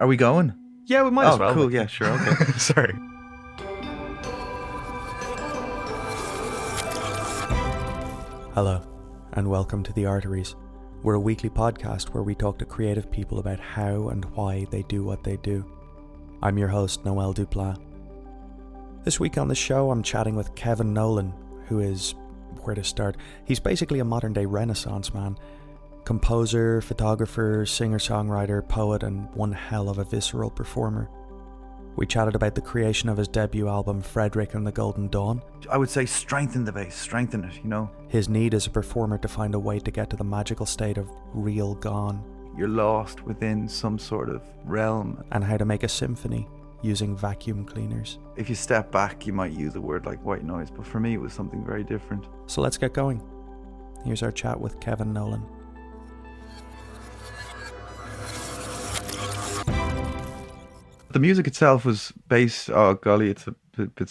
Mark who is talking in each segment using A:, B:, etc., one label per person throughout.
A: Are we going?
B: Yeah, we might as well.
A: Oh, cool. Yeah, sure. Okay.
B: Sorry.
C: Hello, and welcome to the Arteries. We're a weekly podcast where we talk to creative people about how and why they do what they do. I'm your host, Noël Duplaa. This week on the show, I'm chatting with Kevin Nolan, who is, where to start, he's basically a modern-day Renaissance man. Composer, photographer, singer-songwriter, poet, and one hell of a visceral performer. We chatted about the creation of his debut album, Frederick and the Golden Dawn.
A: I would say strengthen the bass, strengthen it,
C: His need as a performer to find a way to get to the magical state of real gone.
A: You're lost within some sort of realm.
C: And how to make a symphony using vacuum cleaners.
A: If you step back, you might use a word like white noise, but for me it was something very different.
C: So let's get going. Here's our chat with Kevin Nolan.
A: The music itself was based, oh golly, it's a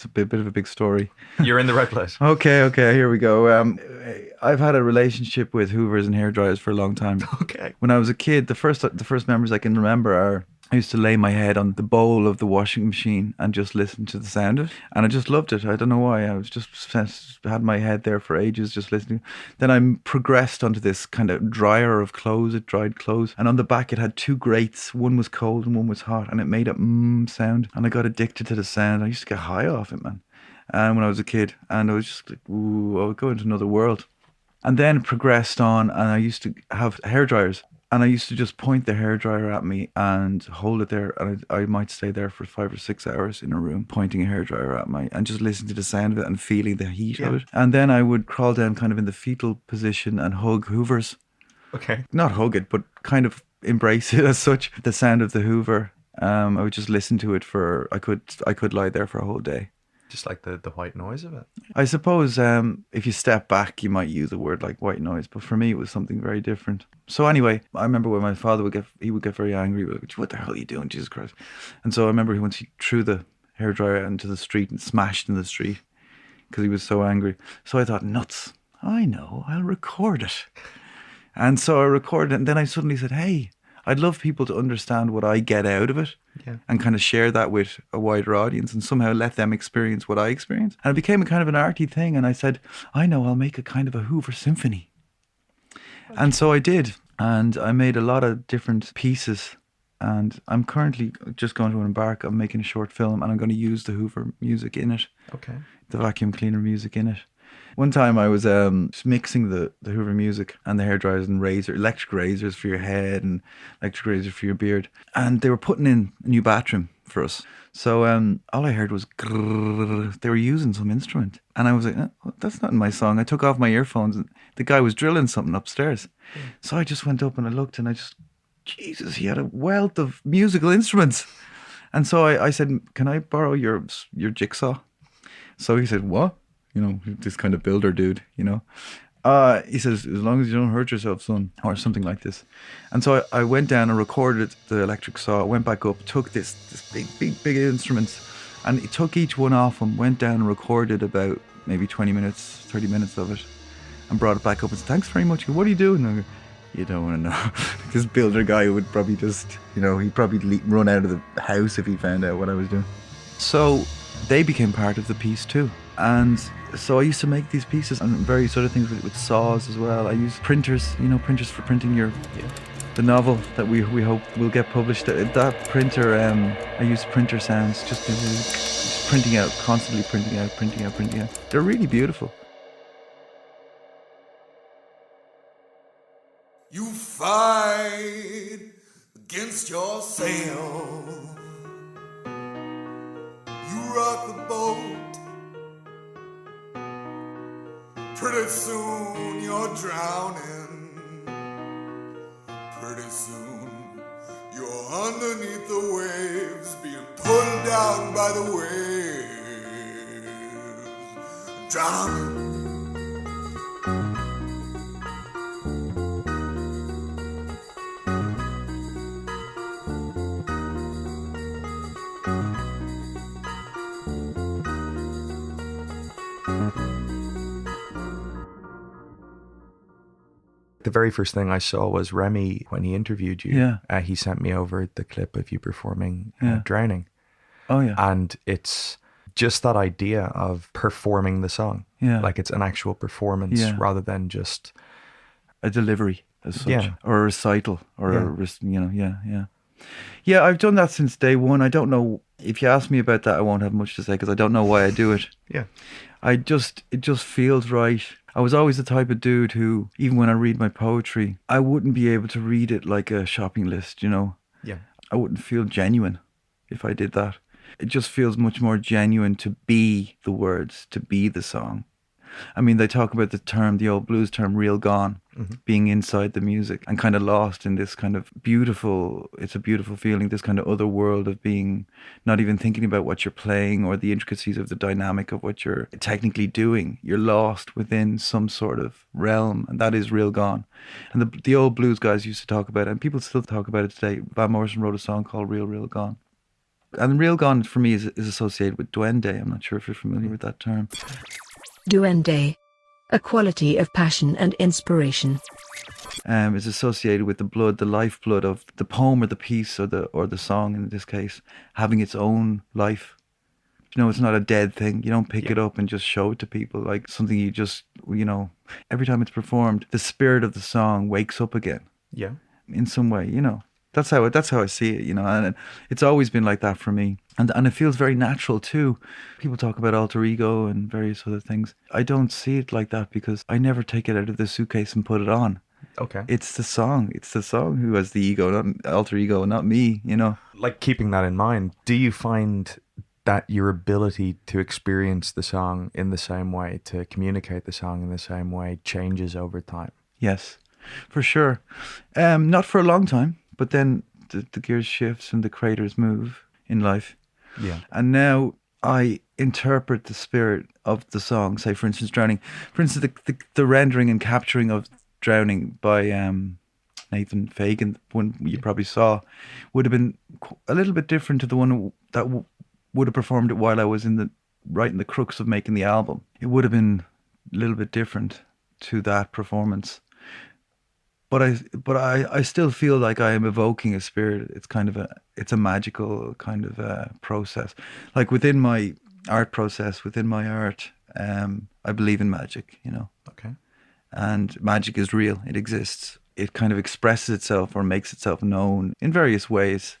A: bit of a big story.
B: You're in the right place.
A: Okay, here we go. I've had a relationship with hoovers and hairdryers for a long time.
B: Okay.
A: When I was a kid, the first memories I can remember are I used to lay my head on the bowl of the washing machine and just listen to the sound of it. And I just loved it. I don't know why. I was just had my head there for ages just listening. Then I progressed onto this kind of dryer of clothes. It dried clothes. And on the back it had two grates. One was cold and one was hot. And it made a sound. And I got addicted to the sound. I used to get high off it, man. And when I was a kid. And I was just like, ooh, I would go into another world. And then it progressed on and I used to have hairdryers. And I used to just point the hairdryer at me and hold it there. And I might stay there for 5 or 6 hours in a room, pointing a hairdryer at me and just listening to the sound of it and feeling the heat of it. And then I would crawl down kind of in the fetal position and hug hoovers.
B: Okay.
A: Not hug it, but kind of embrace it as such. The sound of the hoover. I would just listen to it I could lie there for a whole day.
B: Just like the white noise of it.
A: I suppose if you step back, you might use a word like white noise, but for me, it was something very different. So anyway, I remember when my father would get very angry. Like, what the hell are you doing, Jesus Christ? And so I remember once he threw the hairdryer into the street and smashed in the street because he was so angry. So I thought, nuts, I know, I'll record it. And so I recorded it, and then I suddenly said, hey, I'd love people to understand what I get out of it and kind of share that with a wider audience and somehow let them experience what I experience. And it became a kind of an arty thing. And I said, I know, I'll make a kind of a Hoover symphony. Okay. And so I did. And I made a lot of different pieces. And I'm currently just going to embark on making a short film, and I'm going to use the Hoover music in it.
B: Okay.
A: The vacuum cleaner music in it. One time I was mixing the Hoover music and the hairdryers and electric razors for your head and electric razors for your beard. And they were putting in a new bathroom for us. So all I heard was grrr. They were using some instrument. And I was like, that's not in my song. I took off my earphones and the guy was drilling something upstairs. So I just went up and I looked and Jesus, he had a wealth of musical instruments. And so I said, can I borrow your jigsaw? So he said, what? This kind of builder dude, he says, as long as you don't hurt yourself, son, or something like this. And so I went down and recorded the electric saw, went back up, took this big instruments, and he took each one off and went down and recorded about maybe 20 minutes, 30 minutes of it, and brought it back up and said, thanks very much. What are you doing? And I go, you don't want to know. This builder guy would probably just, he'd probably run out of the house if he found out what I was doing. So they became part of the piece too. And so I used to make these pieces and various other things with saws as well. I used printers, printers for printing the novel that we hope will get published. That printer, I used printer sounds, just printing out, constantly printing out. They're really beautiful.
D: You fight against yourself. You rock the boat. Pretty soon you're drowning. Pretty soon you're underneath the waves, being pulled down by the waves. Drowning.
B: the very first thing I saw was Remy when he interviewed you.
A: Yeah.
B: He sent me over the clip of you performing
A: Yeah.
B: Drowning.
A: Oh yeah.
B: And it's just that idea of performing the song.
A: Yeah.
B: Like it's an actual performance
A: Yeah.
B: rather than just...
A: A delivery as such,
B: Yeah.
A: or a recital, or
B: Yeah.
A: Yeah, I've done that since day one. I don't know if you ask me about that, I won't have much to say because I don't know why I do it.
B: Yeah.
A: It just feels right. I was always the type of dude who, even when I read my poetry, I wouldn't be able to read it like a shopping list.
B: Yeah.
A: I wouldn't feel genuine if I did that. It just feels much more genuine to be the words, to be the song. I mean, they talk about the old blues term, real gone, being inside the music and kind of lost in this kind of it's a beautiful feeling, this kind of other world of being not even thinking about what you're playing or the intricacies of the dynamic of what you're technically doing. You're lost within some sort of realm, and that is real gone. And the old blues guys used to talk about it, and people still talk about it today. Van Morrison wrote a song called Real, Real Gone. And real gone for me is associated with duende. I'm not sure if you're familiar with that term.
E: Duende, a quality of passion and inspiration.
A: Is associated with the blood, the lifeblood of the poem or the piece or the song in this case, having its own life. It's not a dead thing. You don't pick it up and just show it to people like something you just, every time it's performed, the spirit of the song wakes up again.
B: Yeah.
A: In some way, That's how I see it, and it's always been like that for me. And it feels very natural too. People talk about alter ego and various other things. I don't see it like that because I never take it out of the suitcase and put it on.
B: Okay.
A: It's the song. It's the song who has the ego, not alter ego, not me,
B: Like keeping that in mind, do you find that your ability to experience the song in the same way, to communicate the song in the same way, changes over time?
A: Yes, for sure. Not for a long time. But then the gears shifts and the craters move in life.
B: Yeah.
A: And now I interpret the spirit of the song, say for instance Drowning. For instance, the rendering and capturing of Drowning by Nathan Fagan, one you probably saw, would have been a little bit different to the one that would have performed it while I was right in the crux of making the album. It would have been a little bit different to that performance. But I still feel like I am evoking a spirit. It's a magical kind of process. Like within my art process, within my art, I believe in magic,
B: Okay.
A: And magic is real. It exists. It kind of expresses itself or makes itself known in various ways.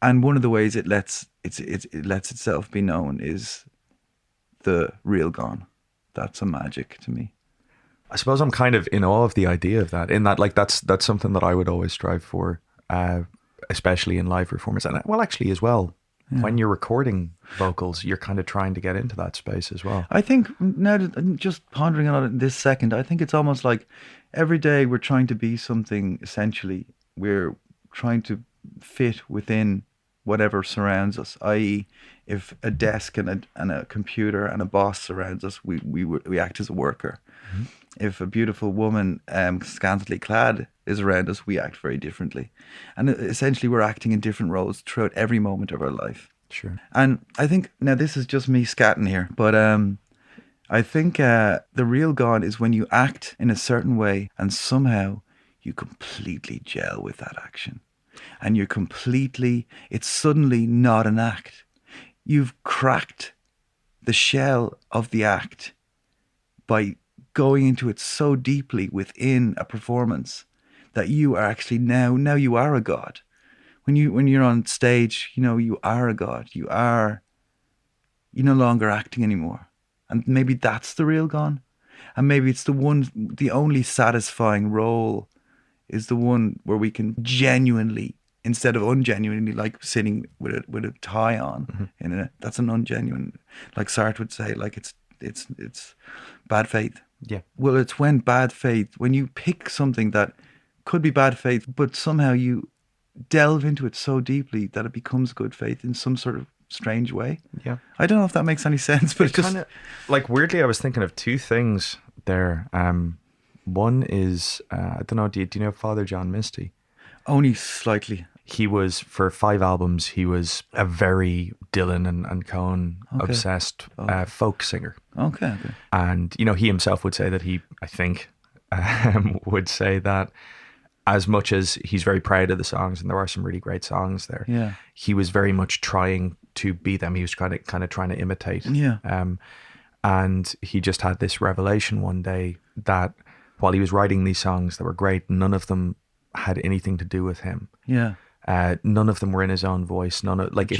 A: And one of the ways it lets itself be known is the real gone. That's a magic to me.
B: I suppose I'm kind of in awe of the idea of that, in that like that's something that I would always strive for, especially in live performance. And well, actually as well, when you're recording vocals, you're kind of trying to get into that space as well.
A: I think now that I'm just pondering on it in this second, I think it's almost like every day we're trying to be something essentially. We're trying to fit within whatever surrounds us, i.e. if a desk and a computer and a boss surrounds us, we act as a worker. Mm-hmm. If a beautiful woman scantily clad is around us, we act very differently. And essentially we're acting in different roles throughout every moment of our life.
B: Sure.
A: And I think, now this is just me scatting here, but I think the real gone is when you act in a certain way and somehow you completely gel with that action. And it's suddenly not an act. You've cracked the shell of the act by going into it so deeply within a performance that you are actually now you are a god. When you're on stage, you are a god. You're no longer acting anymore. And maybe that's the real gone. And maybe it's the only satisfying role is the one where we can genuinely, instead of ungenuinely, like sitting with a tie on, that's an ungenuine, like Sartre would say, like it's bad faith.
B: Yeah.
A: Well, it's when you pick something that could be bad faith, but somehow you delve into it so deeply that it becomes good faith in some sort of strange way.
B: Yeah.
A: I don't know if that makes any sense, but it's just
B: kind of like weirdly, I was thinking of two things there. One is, I don't know, do you know Father John Misty?
A: Only slightly.
B: He was, for 5 albums, he was a very Dylan and Cohen obsessed folk singer.
A: Okay.
B: And, he himself would say that he, I think, would say that as much as he's very proud of the songs, and there are some really great songs there,
A: Yeah.
B: he was very much trying to be them. He was kind of trying to imitate.
A: Yeah.
B: And he just had this revelation one day that while he was writing these songs that were great, none of them had anything to do with him.
A: Yeah.
B: None of them were in his own voice. None of, like, if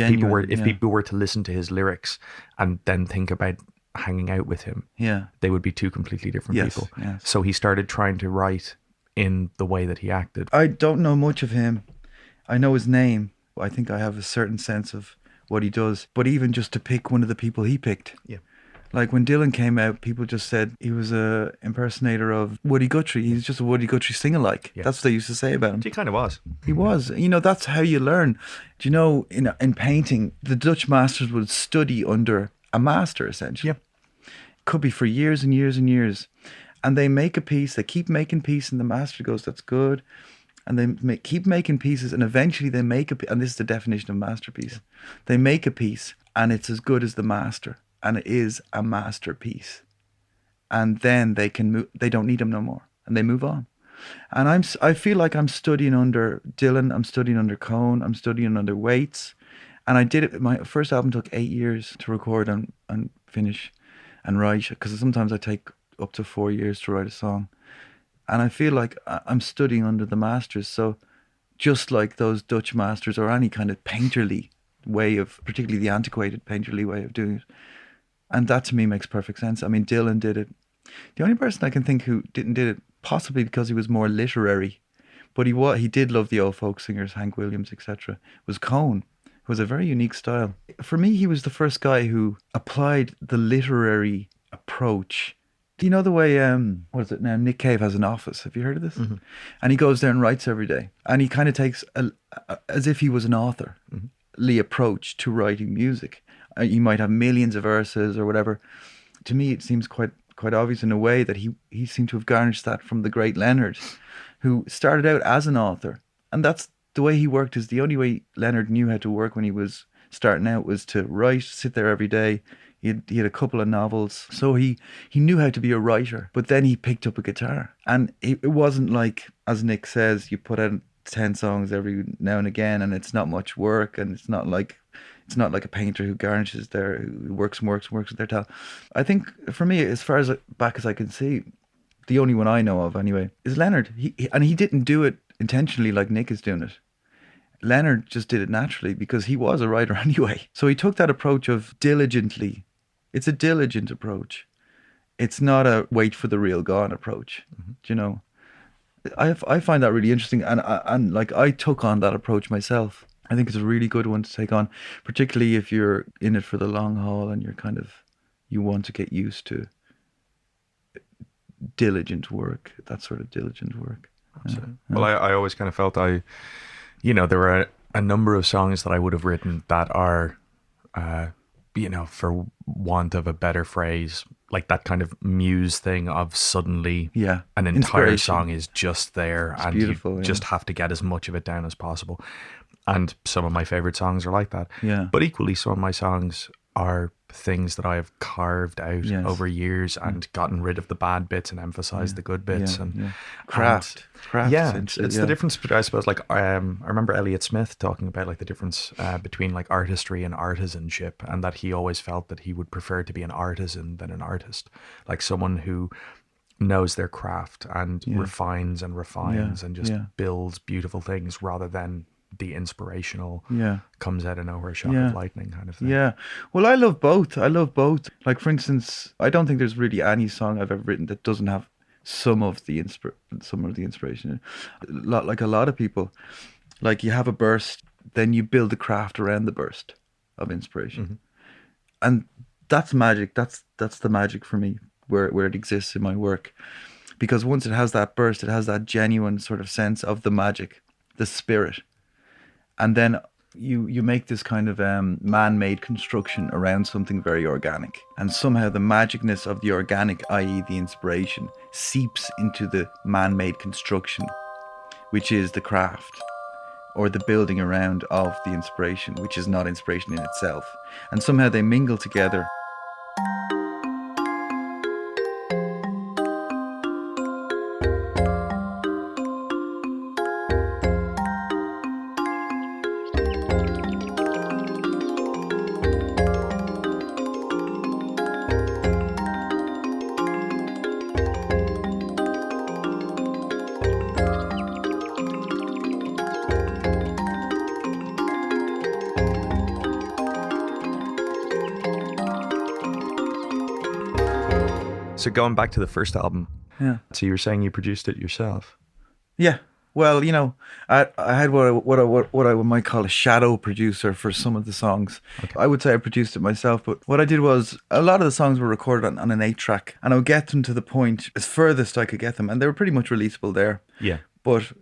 B: people were to listen to his lyrics and then think about hanging out with him,
A: Yeah.
B: they would be two completely different
A: Yes,
B: people.
A: yes.
B: So he started trying to write in the way that he acted.
A: I don't know much of him. I know his name. I think I have a certain sense of what he does. But even just to pick one of the people he picked.
B: Yeah.
A: Like when Dylan came out, people just said he was a impersonator of Woody Guthrie. He's just a Woody Guthrie sing-alike.
B: Yeah.
A: That's what they used to say about him.
B: He kind of was.
A: He was. You know, that's how you learn. Do you know, in painting, the Dutch masters would study under a master, essentially.
B: Yeah.
A: Could be for years and years and years. And they make a piece, they keep making pieces, and the master goes, that's good. And they keep making pieces, and eventually they make and this is the definition of masterpiece. They make a piece, and it's as good as the master, and it is a masterpiece. And then they can move, they don't need him no more, and they move on. And I feel like I'm studying under Dylan, I'm studying under Cohn, I'm studying under Waits. And I did it, my first album took 8 years to record and finish and write, because sometimes I take up to 4 years to write a song. And I feel like I'm studying under the masters. So just like those Dutch masters or any kind of painterly way of, particularly the antiquated painterly way of doing it. And that to me makes perfect sense. I mean, Dylan did it. The only person I can think who did it, possibly because he was more literary, but he did love the old folk singers, Hank Williams, etc., was Cohn, who was a very unique style. For me, he was the first guy who applied the literary approach. Do you know the way, what is it now, Nick Cave has an office? Have you heard of this? Mm-hmm. And he goes there and writes every day. And he kind of takes, as if he was an author, mm-hmm. approach to writing music. You might have millions of verses or whatever. To me, it seems quite obvious in a way that he seemed to have garnished that from the great Leonard, who started out as an author. And that's the way he worked. Is the only way Leonard knew how to work when he was starting out was to write, sit there every day. He had a couple of novels, so he knew how to be a writer. But then he picked up a guitar, and it wasn't like, as Nick says, you put out 10 songs every now and again, and it's not much work, and it's not like a painter who garnishes who works with their talent. I think for me, as far as back as I can see, the only one I know of anyway is Leonard. He didn't do it intentionally like Nick is doing it. Leonard just did it naturally because he was a writer anyway. So he took that approach of diligently. It's a diligent approach. It's not a wait for the real God approach. Mm-hmm. Do you know? I find that really interesting, and like I took on that approach myself. I think it's a really good one to take on, particularly if you're in it for the long haul and you want to get used to diligent work, that sort of diligent work.
B: Absolutely. Yeah. Well, I always kind of felt there were a number of songs that I would have written that are, for want of a better phrase, like that kind of muse thing of suddenly an entire song is just there, it's and you just have to get as much of it down as possible. And some of my favorite songs are like that. Yeah. But equally, some of my songs are things that I have carved out over years and gotten rid of the bad bits and emphasized the good bits. Craft. Yeah, it's the difference. I suppose, like, I remember Elliott Smith talking about like the difference between like artistry and artisanship, and that he always felt that he would prefer to be an artisan than an artist, like someone who knows their craft and refines and just builds beautiful things rather than the inspirational comes out of nowhere shock of lightning kind of thing. Yeah. Well, I love both. Like, for instance, I don't think there's really any song I've ever written that doesn't have some of the inspiration. Like a lot of people, like you have a burst, then you build a craft around the burst of inspiration. Mm-hmm. And that's magic. That's the magic for me where it exists in my work. Because once it has that burst, it has that genuine sort of sense of the magic, the spirit. And then you make this kind of man-made construction around something very organic. And somehow the magicness of the organic, i.e. the inspiration, seeps into the man-made construction, which is the craft, or the building around of the inspiration, which is not inspiration in itself. And somehow they mingle together. So going back to the first album,
A: Yeah.
B: so you were saying you produced it yourself.
A: Yeah. Well, I had what I might call a shadow producer for some of the songs. Okay. I would say I produced it myself, but what I did was a lot of the songs were recorded on an 8-track, and I would get them to the point as furthest I could get them, and they were pretty much releasable there.
B: Yeah.
A: But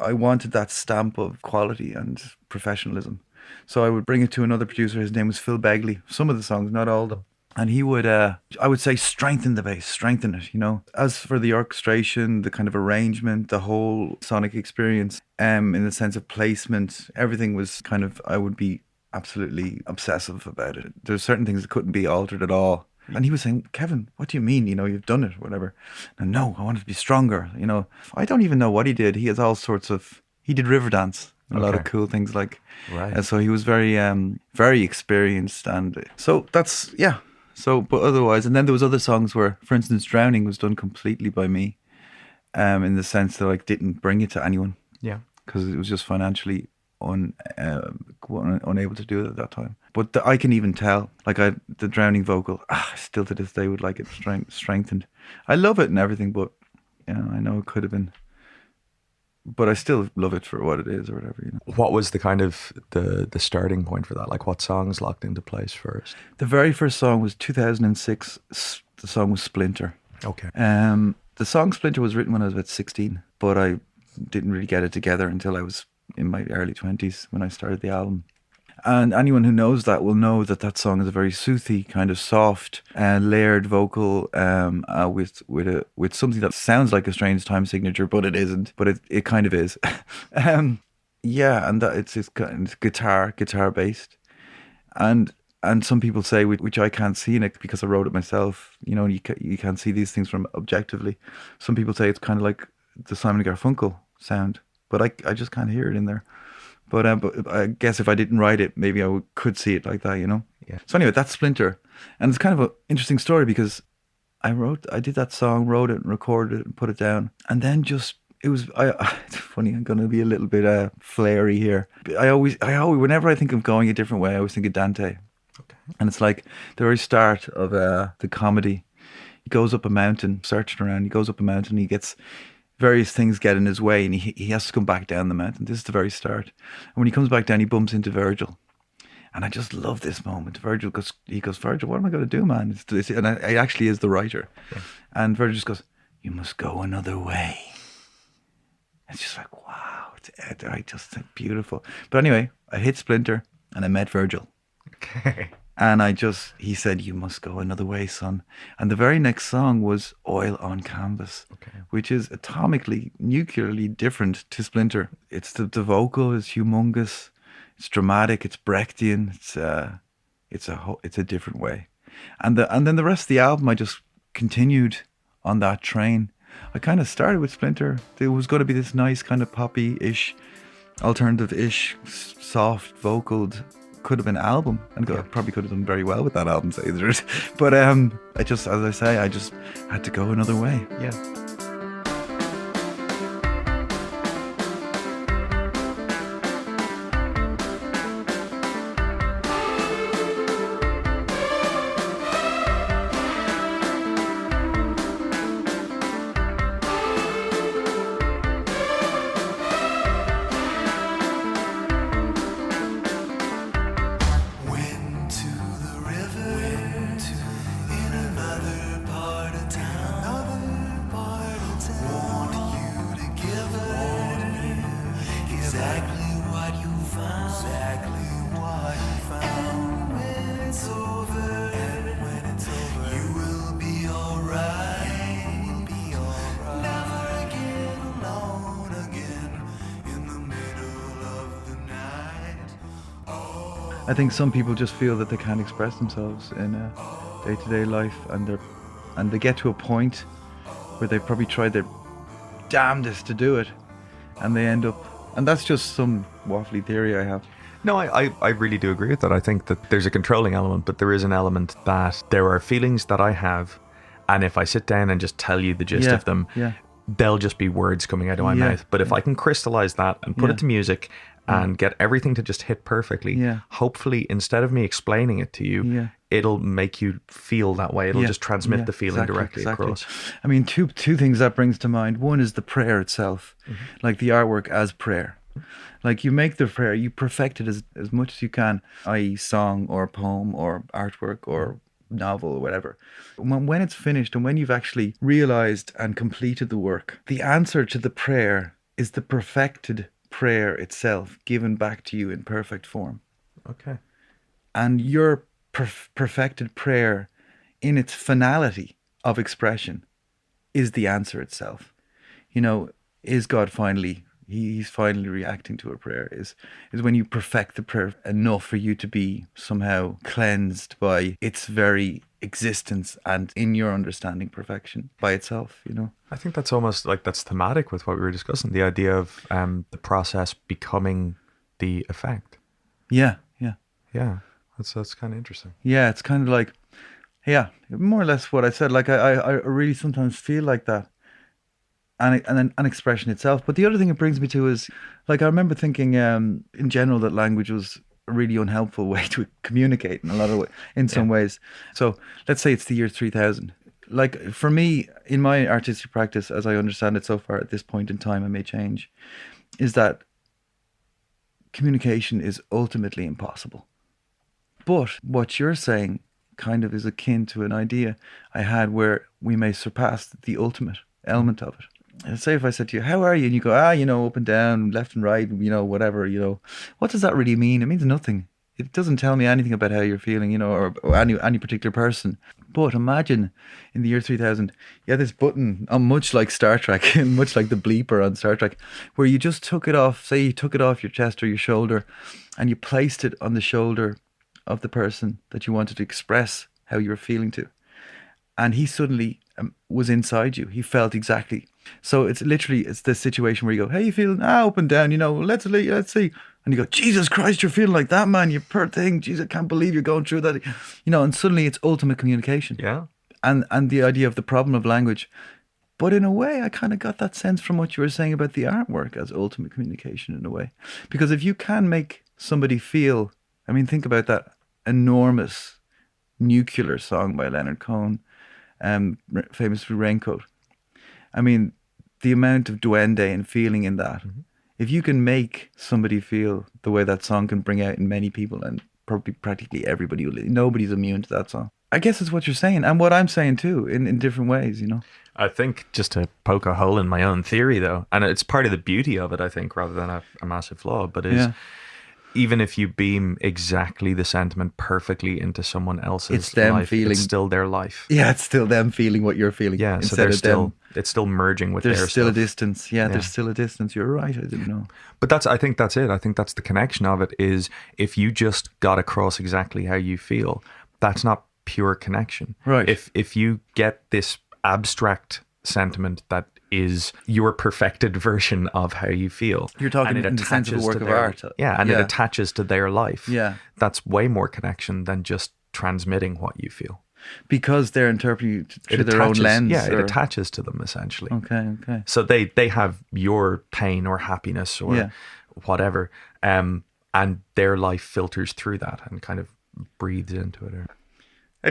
A: I wanted that stamp of quality and professionalism. So I would bring it to another producer. His name was Phil Begley. Some of the songs, not all of them. And he would, I would say, strengthen the bass, strengthen it, As for the orchestration, the kind of arrangement, the whole sonic experience, in the sense of placement, everything was kind of, I would be absolutely obsessive about it. There's certain things that couldn't be altered at all. And he was saying, Kevin, what do you mean? You've done it, whatever. And no, I want it to be stronger. I don't even know what he did. He has all sorts of, he did Riverdance. A lot of cool things like,
B: right.
A: So he was very, very experienced. And so that's, yeah. So, but otherwise, and then there was other songs where, for instance, Drowning was done completely by me, in the sense that I didn't bring it to anyone.
B: Yeah.
A: Because it was just financially unable to do it at that time. But I can even tell, like the Drowning vocal, still to this day would like it strengthened. I love it and everything, but I know it could have been. But I still love it for what it is or whatever.
B: What was the kind of the starting point for that? Like what songs locked into place first?
A: The very first song was 2006. The song was Splinter.
B: Okay.
A: The song Splinter was written when I was about 16, but I didn't really get it together until I was in my early 20s when I started the album. And anyone who knows that will know that song is a very soothy, kind of soft, layered vocal, with something that sounds like a strange time signature, but it isn't. But it kind of is. Yeah, and that it's guitar based, and some people say, which I can't see in it because I wrote it myself. You can't see these things from objectively. Some people say it's kind of like the Simon & Garfunkel sound, but I just can't hear it in there. But I guess if I didn't write it, maybe I could see it like that,
B: Yeah.
A: So anyway, that's Splinter. And it's kind of an interesting story because I did that song, wrote it and recorded it and put it down. And then it's funny, I'm going to be a little bit flary here. I always, whenever I think of going a different way, I always think of Dante.
B: Okay.
A: And it's like the very start of the comedy. He goes up a mountain, searching around, he goes up a mountain, he gets... various things get in his way and he has to come back down the mountain. This is the very start. And when he comes back down, he bumps into Virgil. And I just love this moment. Virgil goes, Virgil, what am I going to do, man? And I actually is the writer. Yeah. And Virgil just goes, you must go another way. It's just like, wow. I just think beautiful. But anyway, I hit Splinter and I met Virgil.
B: Okay.
A: And he said, you must go another way, son. And the very next song was Oil on Canvas, which is atomically, nuclearly different to Splinter. It's the vocal is humongous. It's dramatic. It's Brechtian. It's a different way. And then the rest of the album, I just continued on that train. I kind of started with Splinter. There was going to be this nice kind of poppy-ish, alternative-ish, soft vocaled, could have been an album, and probably could have done very well with that album, say the truth. But I just had to go another way.
B: Yeah.
A: I think some people just feel that they can't express themselves in day-to-day life, and they get to a point where they've probably tried their damnedest to do it, and they end up, and that's just some waffly theory I have.
B: No, I really do agree with that. I think that there's a controlling element, but there is an element that there are feelings that I have, and if I sit down and just tell you the gist of them, they'll just be words coming out of my mouth. But if I can crystallize that and put it to music and get everything to just hit perfectly.
A: Yeah.
B: Hopefully, instead of me explaining it to you,
A: Yeah.
B: it'll make you feel that way. It'll
A: Yeah,
B: just transmit
A: yeah,
B: the feeling directly across.
A: I mean, two things that brings to mind. One is the prayer itself, like the artwork as prayer. Like you make the prayer, you perfect it as much as you can, i.e. song or poem or artwork or novel or whatever. When it's finished and when you've actually realized and completed the work, the answer to the prayer is the perfected prayer itself given back to you in perfect form.
B: Okay.
A: And your perfected prayer in its finality of expression is the answer itself. You know, is God finally, he's finally reacting to a prayer, is when you perfect the prayer enough for you to be somehow cleansed by its very existence and in your understanding perfection by itself, you know.
B: I think that's almost like that's thematic with what we were discussing, the idea of the process becoming the effect.
A: Yeah.
B: Yeah, that's kind of interesting.
A: Yeah, it's kind of like, yeah, more or less what I said. Like I really sometimes feel like that, and an expression itself. But the other thing it brings me to is, like, I remember thinking, in general, that language was a really unhelpful way to communicate in a lot of in some ways. So let's say it's the year 3000. Like for me, in my artistic practice, as I understand it so far at this point in time, I may change, is that communication is ultimately impossible. But what you're saying kind of is akin to an idea I had where we may surpass the ultimate element of it. And say if I said to you, how are you? And you go, you know, up and down, left and right, you know, whatever, you know. What does that really mean? It means nothing. It doesn't tell me anything about how you're feeling, you know, or any particular person. But imagine in the year 3000, you had this button, much like Star Trek, much like the bleeper on Star Trek, where you just took it off, say you took it off your chest or your shoulder, and you placed it on the shoulder of the person that you wanted to express how you were feeling to. And he suddenly was inside you. He felt exactly. So it's the situation where you go, how you feeling? Up and down, you know, let's see. And you go, Jesus Christ, you're feeling like that, man. You poor thing. Jesus, I can't believe you're going through that. You know, and suddenly it's ultimate communication.
B: Yeah.
A: And the idea of the problem of language. But in a way, I kind of got that sense from what you were saying about the artwork as ultimate communication in a way. Because if you can make somebody feel, I mean, think about that enormous nuclear song by Leonard Cohen, famous for Raincoat. I mean, the amount of duende and feeling in that. Mm-hmm. If you can make somebody feel the way that song can bring out in many people, and probably practically everybody, nobody's immune to that song. I guess it's what you're saying, and what I'm saying too, in different ways, you know.
B: I think, just to poke a hole in my own theory though, and it's part of the beauty of it, I think, rather than a massive flaw, but even if you beam exactly the sentiment perfectly into someone else's
A: it's them
B: life,
A: feeling,
B: it's still their life.
A: Yeah, it's still them feeling what you're feeling.
B: Yeah, so they're still, it's still merging with their stuff.
A: There's still a distance. Yeah, there's still a distance. You're right, I didn't know.
B: But I think that's it. I think that's the connection of it, is if you just got across exactly how you feel, that's not pure connection.
A: Right.
B: If you get this abstract sentiment that is your perfected version of how you feel.
A: You're talking in the sense of a work of art.
B: Yeah, and it attaches to their life.
A: Yeah.
B: That's way more connection than just transmitting what you feel.
A: Because they're interpreting through their own lens.
B: Yeah, it attaches to them essentially.
A: Okay.
B: So they have your pain or happiness or whatever, and their life filters through that and kind of breathes into it.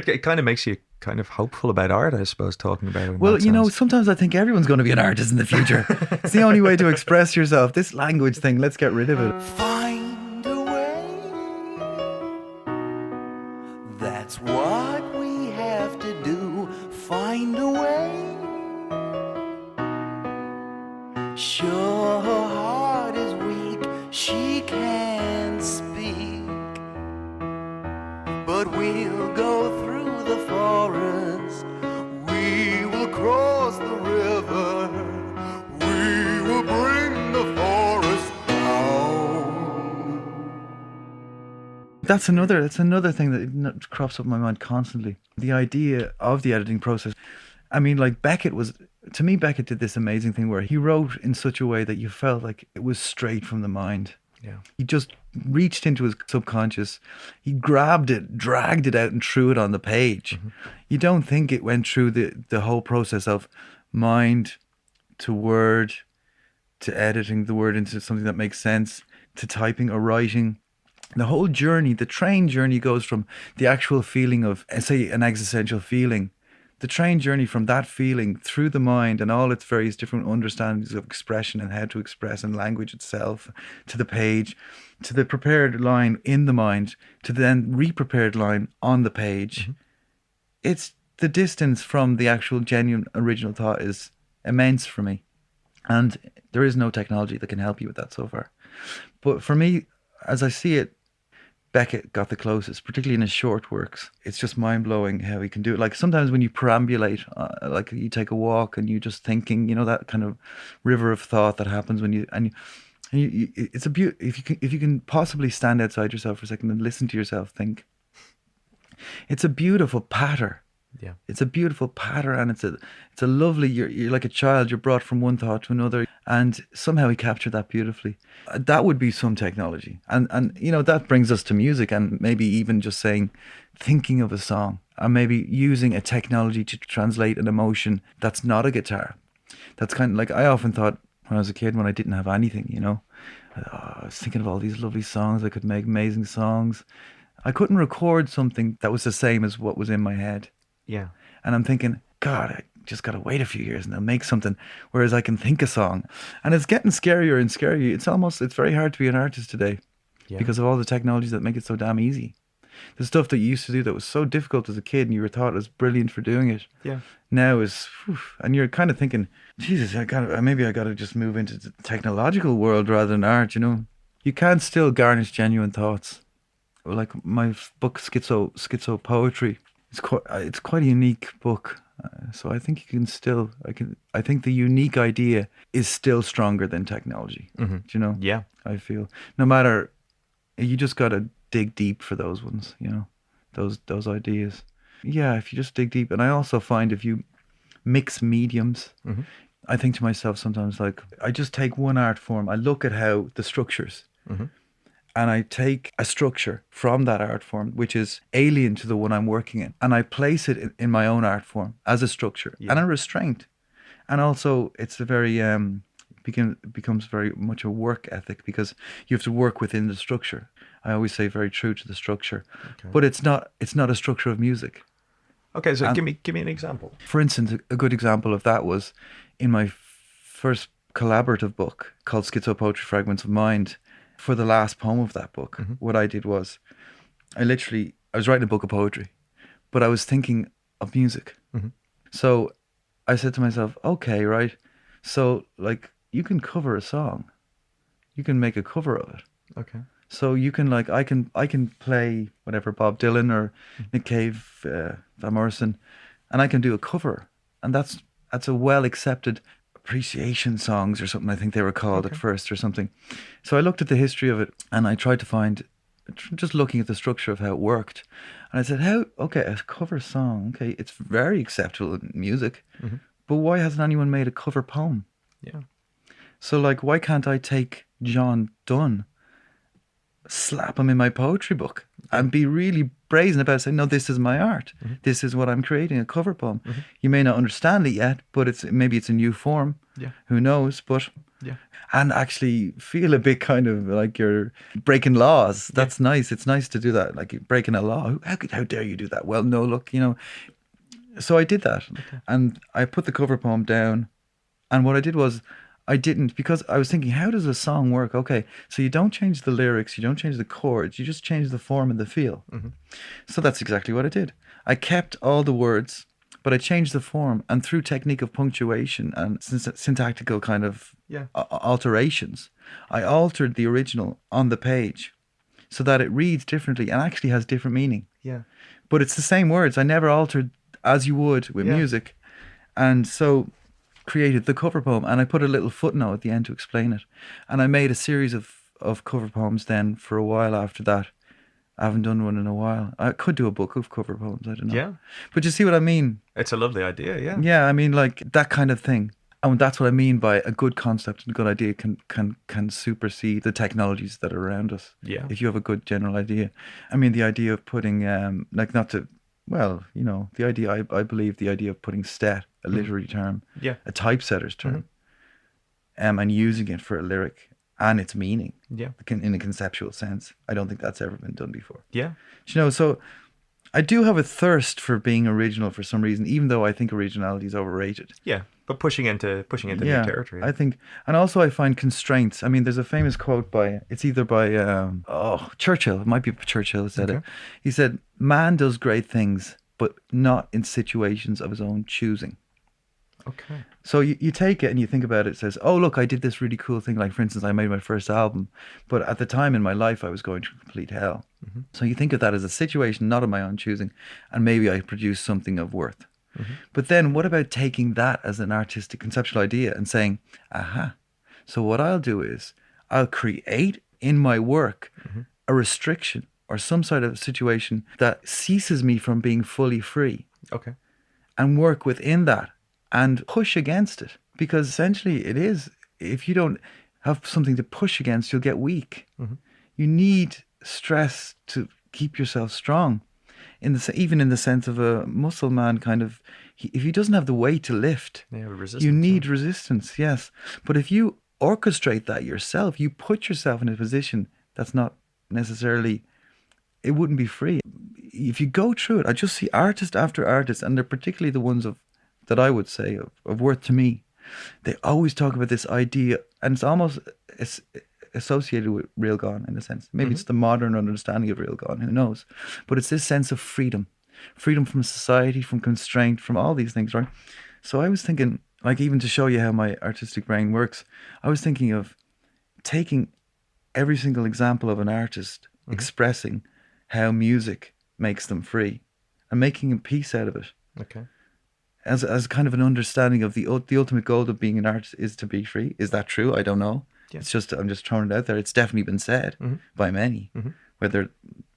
B: It kind of makes you kind of hopeful about art, I suppose, talking about it.
A: Well, you know, sometimes I think everyone's going to be an artist in the future. It's the only way to express yourself. This language thing, let's get rid of it.
F: Find a way. That's what we have to do. Find a way. Sure, her heart is weak. She can't speak. But we'll go through the forest, we will cross the river, we will bring the forest down.
A: That's another thing that crops up in my mind constantly. The idea of the editing process. I mean, like Beckett did this amazing thing where he wrote in such a way that you felt like it was straight from the mind.
B: Yeah.
A: He just reached into his subconscious. He grabbed it, dragged it out and threw it on the page. Mm-hmm. You don't think it went through the whole process of mind to word to editing the word into something that makes sense to typing or writing. The whole journey, the train journey, goes from the actual feeling of, say, an existential feeling. The train journey from that feeling through the mind and all its various different understandings of expression and how to express and language itself, to the page, to the prepared line in the mind, to the then re-prepared line on the page. It's the distance from the actual genuine original thought is immense for me. And there is no technology that can help you with that so far. But for me, as I see it, Beckett got the closest, particularly in his short works. It's just mind-blowing how he can do it. Like sometimes when you perambulate, like you take a walk and you're just thinking, you know, that kind of river of thought that happens when you it's a if you can possibly stand outside yourself for a second and listen to yourself think. It's a beautiful patter.
B: Yeah.
A: It's a beautiful patter, and it's a lovely, you're like a child, you're brought from one thought to another, and somehow he captured that beautifully. That would be some technology. And you know, that brings us to music, and maybe even just saying, thinking of a song, and maybe using a technology to translate an emotion that's not a guitar. That's kind of like, I often thought when I was a kid, when I didn't have anything, you know, I was thinking of all these lovely songs, I could make amazing songs. I couldn't record something that was the same as what was in my head.
B: Yeah.
A: And I'm thinking, God, I just got to wait a few years and I'll make something, whereas I can think a song. And it's getting scarier and scarier. It's very hard to be an artist today because of all the technologies that make it so damn easy. The stuff that you used to do that was so difficult as a kid and you were thought was brilliant for doing it.
B: Yeah.
A: Now is, and you're kind of thinking, Jesus, maybe I got to just move into the technological world rather than art, you know. You can still garnish genuine thoughts. Like my book, Schizo Poetry. It's quite a unique book, so I think I think the unique idea is still stronger than technology. Do you know?
B: Yeah.
A: I feel no matter, you just got to dig deep for those ones. You know, those ideas. Yeah, if you just dig deep, and I also find if you mix mediums, I think to myself sometimes, like, I just take one art form, I look at how the structures. And I take a structure from that art form, which is alien to the one I'm working in, and I place it in my own art form as a structure and a restraint. And also, it's a very becomes very much a work ethic, because you have to work within the structure. I always say very true to the structure, but it's not a structure of music.
B: Okay, so give me an example.
A: For instance, a good example of that was in my first collaborative book called Schizo Poetry Fragments of Mind. For the last poem of that book, what I did was I was writing a book of poetry, but I was thinking of music. So I said to myself, okay, right. So like, you can cover a song, you can make a cover of it.
B: Okay.
A: So you can, like, I can play whatever, Bob Dylan or Nick Cave, Van Morrison, and I can do a cover. And that's a well accepted appreciation songs or something, I think they were called at first or something. So I looked at the history of it and I tried to find, just looking at the structure of how it worked. And I said, a cover song, okay, it's very acceptable in music, but why hasn't anyone made a cover poem?
B: Yeah.
A: So like, why can't I take John Donne, slap him in my poetry book and be really brazen about saying, no, this is my art. This is what I'm creating, a cover poem. You may not understand it yet, but maybe it's a new form.
B: Yeah.
A: Who knows? But and actually feel a bit kind of like you're breaking laws. That's nice. It's nice to do that. Like, you're breaking a law. How dare you do that? Well, no, look, you know. So I did that, and I put the cover poem down. And what I did was, I didn't, because I was thinking, how does a song work? Okay, so you don't change the lyrics, you don't change the chords, you just change the form and the feel. So that's exactly what I did. I kept all the words, but I changed the form, and through technique of punctuation and syntactical kind of alterations, I altered the original on the page so that it reads differently and actually has different meaning.
B: Yeah.
A: But it's the same words. I never altered as you would with music. And so created the cover poem, and I put a little footnote at the end to explain it. And I made a series of cover poems then for a while after that. I haven't done one in a while. I could do a book of cover poems, I don't know.
B: Yeah.
A: But you see what I mean?
B: It's a lovely idea, yeah.
A: Yeah, I mean, like, that kind of thing. And that's what I mean by a good concept and a good idea can supersede the technologies that are around us.
B: Yeah.
A: If you have a good general idea. I mean, the idea of putting, I believe the idea of putting stet, a literary term, a typesetter's term, and using it for a lyric, and its meaning.
B: Yeah.
A: In a conceptual sense. I don't think that's ever been done before.
B: Yeah.
A: You know, so I do have a thirst for being original for some reason, even though I think originality is overrated.
B: Yeah. But pushing into new territory.
A: I think, and also I find constraints. I mean, there's a famous quote it's either by Churchill. It might be Churchill who said it. He said, "Man does great things, but not in situations of his own choosing."
B: Okay.
A: So you take it and you think about it. It says, "Oh, look, I did this really cool thing. Like, for instance, I made my first album, but at the time in my life, I was going through complete hell." Mm-hmm. So you think of that as a situation not of my own choosing, and maybe I produced something of worth. Mm-hmm. But then what about taking that as an artistic conceptual idea and saying, aha, so what I'll do is I'll create in my work a restriction or some sort of situation that ceases me from being fully free.
B: Okay.
A: And work within that and push against it. Because essentially it is, if you don't have something to push against, you'll get weak. Mm-hmm. You need stress to keep yourself strong. Even in the sense of a muscle man, kind of, if he doesn't have the weight to lift, you need resistance, yes. But if you orchestrate that yourself, you put yourself in a position that's not necessarily, it wouldn't be free. If you go through it, I just see artist after artist, and they're particularly the ones that I would say of worth to me. They always talk about this idea, and it's almost associated with real gone in a sense. Maybe it's the modern understanding of real gone, who knows? But it's this sense of freedom from society, from constraint, from all these things, right? So I was thinking, like, even to show you how my artistic brain works, I was thinking of taking every single example of an artist expressing how music makes them free and making a piece out of it.
B: Okay.
A: As kind of an understanding of the ultimate goal of being an artist is to be free. Is that true? I don't know. Yeah. It's just, I'm just throwing it out there. It's definitely been said by many. Whether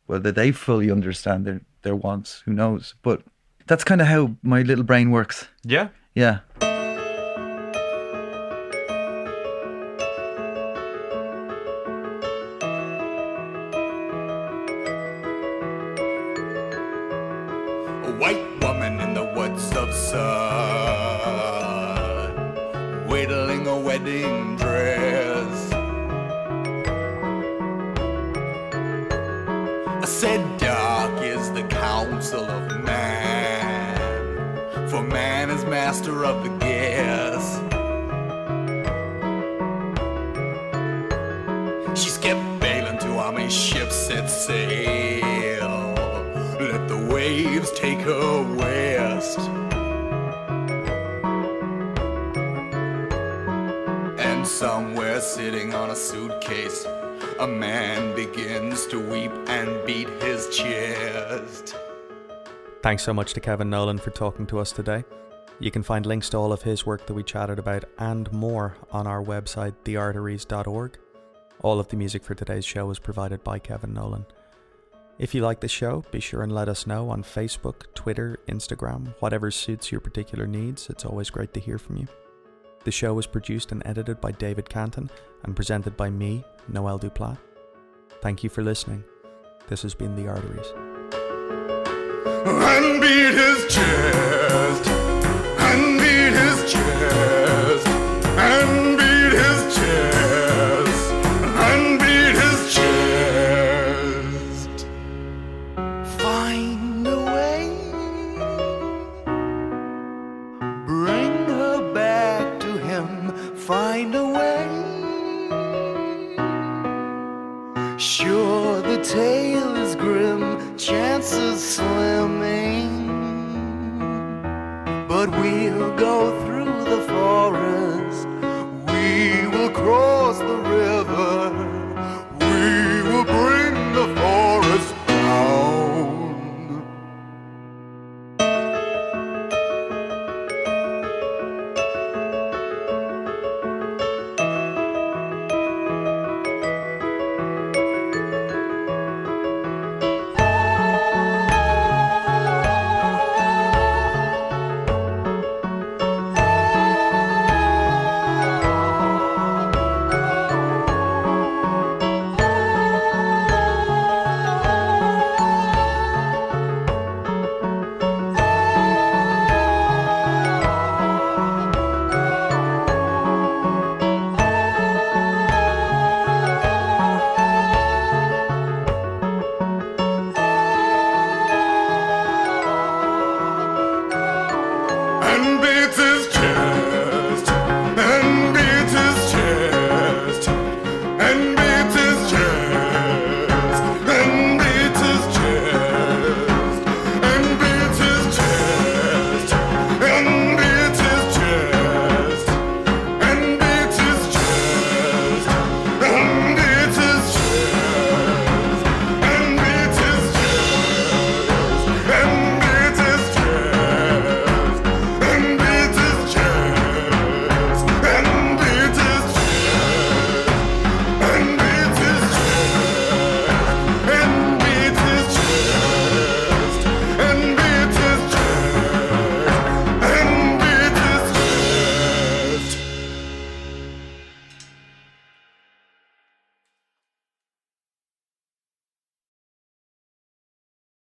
A: they fully understand their wants, who knows? But that's kind of how my little brain works.
B: Yeah.
A: Yeah.
D: A white woman in the woods of sun, whittling a wedding dress. I said dark is the counsel of man, for man is master of the guess. She's kept bailing to army ships set sail, let the waves take her west. And somewhere sitting on a suitcase, a man begins to weep and beat his chest.
C: Thanks so much to Kevin Nolan for talking to us today. You can find links to all of his work that we chatted about and more on our website, thearteries.org. All of the music for today's show was provided by Kevin Nolan. If you like the show, be sure and let us know on Facebook, Twitter, Instagram, whatever suits your particular needs. It's always great to hear from you. The show was produced and edited by David Cantan and presented by me, Noël Duplaa. Thank you for listening. This has been The Arteries.
D: And beat his chest, and beat his chest, and beat his chest, and beat his chest. Find a way, bring her back to him. Find a way. Sure, the tale is grim, chances slimming, but we'll go through